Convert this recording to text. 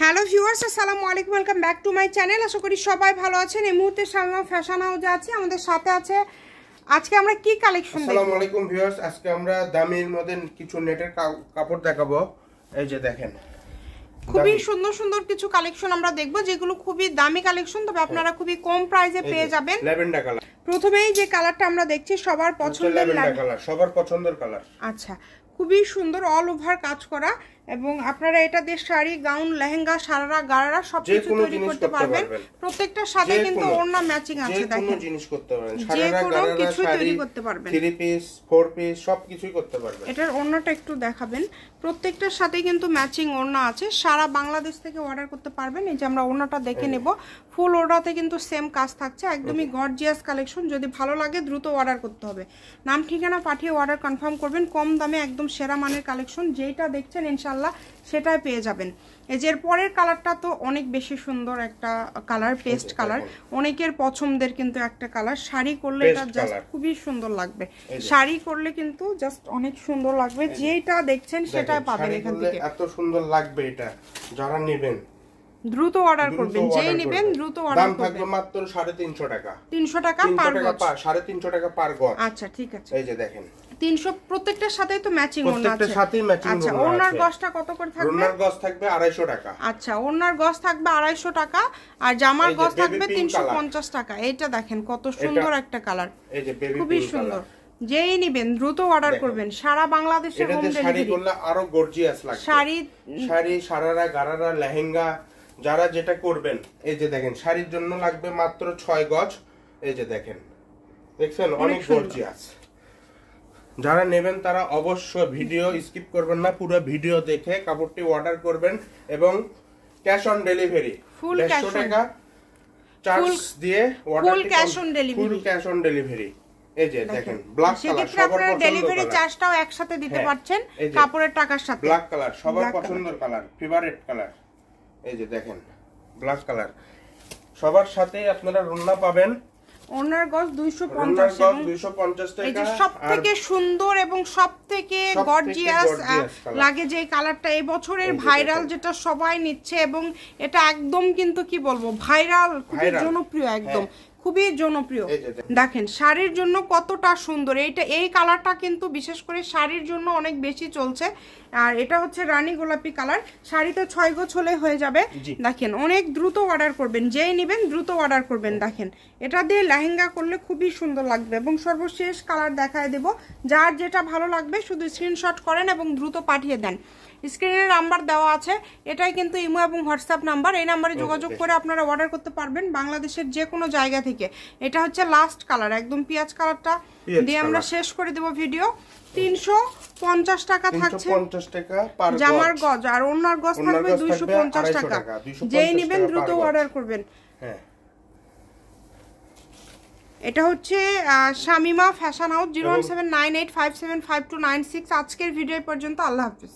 Hello viewers, আসসালামু আলাইকুম, welcome back to my channel. আশা করি সবাই ভালো আছেন। এই মুহূর্তে শামিমা ফ্যাশন হাউসে আছি, আমাদের সাথে আছে। আজকে আমরা কি কালেকশন দেখব? আসসালামু আলাইকুম ভিউয়ার্স, আজকে আমরা দামির মধ্যে কিছু নেটের কাপড় দেখাবো। এই যে দেখেন, খুবই সুন্দর সুন্দর কিছু কালেকশন আমরা দেখব, যেগুলো খুবই দামি কালেকশন, তবে আপনারা খুবই কম প্রাইসে পেয়ে যাবেন। Lavender colour. প্রথমেই যে কালারটা আমরা দেখছি সবার পছন্দের কালার, সবার পছন্দের কালার। আচ্ছা, খুবই সুন্দর, অল ওভার কাজ করা, এবং আপনারা এটা দিয়ে শাড়ি, গাউন, লেহেঙ্গা, সারারা, গারারা সবকিছু তৈরি করতে পারবেন। প্রত্যেকটার সাথে কিন্তু ওড়না ম্যাচিং আছে, দেখেন, যে কোনো জিনিস করতে পারবেন, সারারা, গারারা, কিছু তৈরি করতে পারবেন, 3 পিস 4 পিস সবকিছুই করতে পারবেন। এটার ওড়নাটা একটু দেখাবেন। প্রত্যেকটার সাথে কিন্তু ম্যাচিং ওড়না আছে, সারা বাংলাদেশ থেকে অর্ডার করতে পারবেন। এই যে আমরা ওড়নাটা দেখে নেব, ফুল ওড়নাতে কিন্তু সেম কাজ থাকছে, একদমই গর্জিয়াস কালেকশন। যদি ভালো লাগে দ্রুত অর্ডার করতে হবে, নাম ঠিকানা পাঠিয়ে অর্ডার কনফার্ম করবেন। কম দামে একদম সেরা মানের কালেকশন, যেটা দেখছেন ইনশাআল্লাহ সেটাই পেয়ে যাবেন। এই যে পরের কালারটা তো অনেক বেশি সুন্দর একটা কালার, পেস্ট কালার, অনেকের পছন্দের কিন্তু একটা কালার। শাড়ি করলে এটা জাস্ট খুবই সুন্দর লাগবে, শাড়ি করলে কিন্তু জাস্ট অনেক সুন্দর লাগবে। যেটা দেখছেন সেটাই পাবেন এখান থেকে। এত সুন্দর লাগবে, এটা যারা নেবেন দ্রুত অর্ডার করবেন, যেই নেবেন দ্রুত অর্ডার করবেন। দাম থাকবে মাত্র 350 টাকা। 300 টাকা পার গজ, 350 টাকা পার গজ। আচ্ছা ঠিক আছে, এই যে দেখেন 300। প্রত্যেকটার সাথেই তো ম্যাচিং ওড়না আছে, প্রত্যেকটার সাথেই ম্যাচিং ওড়না আছে। আচ্ছা, ওড়নার গজটা কত করে থাকবে? ওড়নার গজ থাকবে 250 টাকা। আচ্ছা, ওড়নার গজ থাকবে 250 টাকা, আর জামার গজ থাকবে 350 টাকা। এইটা দেখেন কত সুন্দর একটা কালার, এই যে বেবি খুবই সুন্দর। যেই নেবেন দ্রুত অর্ডার করবেন, সারা বাংলাদেশে হোম ডেলিভারি। শাড়ি করলে আরো গর্জিয়াস লাগবে, শাড়ি, সারারা, গারারা, লেহেঙ্গা, যারা যেটা করবেন। এই যে দেখেন, শাড়ির জন্য লাগবে মাত্র 6 গজ। এই যে দেখেন, দেখছেন অনেক গর্জিয়াস। যারা নেবেন তারা অবশ্যই ভিডিও স্কিপ করবেন না, পুরো ভিডিও দেখে কাপড়টি অর্ডার করবেন। এবং ক্যাশ অন ডেলিভারি, ফুল 150 টাকা চার্জ দিয়ে full cash on delivery, full cash on delivery. এই যে দেখেন ব্ল্যাক কালার, সবার পছন্দের ডেলিভারি চার্জটাও একসাথে দিতে পারছেন কাপড়ের টাকার সাথে। ব্ল্যাক কালার সবার পছন্দের কালার, ফেভারিট কালার। এই যে দেখেন ব্ল্যাক কালার, সবার সাথে আপনারা ওড়না পাবেন। ওড়নার গজ 250 টাকা। এই যে সবথেকে সুন্দর এবং সবথেকে গর্জিয়াস লাগে যে কালারটা, এই বছরের ভাইরাল, যেটা সবাই নিচ্ছে, এবং এটা একদম কিন্তু কি বলবো ভাইরাল, খুবই জনপ্রিয়, একদম খুবই জনপ্রিয়। দেখেন শাড়ির জন্য কতটা সুন্দর এইটা, এই কালারটা কিন্তু বিশেষ করে শাড়ির জন্য অনেক বেশি চলছে। আর এটা হচ্ছে রানী গোলাপি কালার, শাড়িতে 6 গজ হলে হয়ে যাবে। দেখেন অনেক দ্রুত অর্ডার করবেন, যেই নেবেন দ্রুত অর্ডার করবেন। দেখেন এটা দিয়ে লেহেঙ্গা করলে খুবই সুন্দর লাগবে। এবং সর্বশেষ কালার দেখায় দেব, যার যেটা ভালো লাগবে শুধু স্ক্রিনশট করেন এবং দ্রুত পাঠিয়ে দেন। স্ক্রিনে নাম্বার দেওয়া আছে, এটাই কিন্তু ইমো এবং হোয়াটসঅ্যাপ নাম্বার। এই নাম্বারে যোগাযোগ করে আপনারা অর্ডার করতে পারবেন বাংলাদেশের যে কোনো জায়গা থেকে। এটা হচ্ছে লাস্ট কালার, একদম পেঁয়াজ কালারটা দিয়ে আমরা শেষ করে দেব ভিডিও। 350 টাকা থাকছে জামার গজ, আর ওড়নার গজ থাকবে 250 টাকা। যেই নেবেন দ্রুত অর্ডার করবেন। এটা হচ্ছে শামিমা ফ্যাশন হাউস, 01798575296। আজকের ভিডিও পর্যন্ত, আল্লাহ হাফেজ।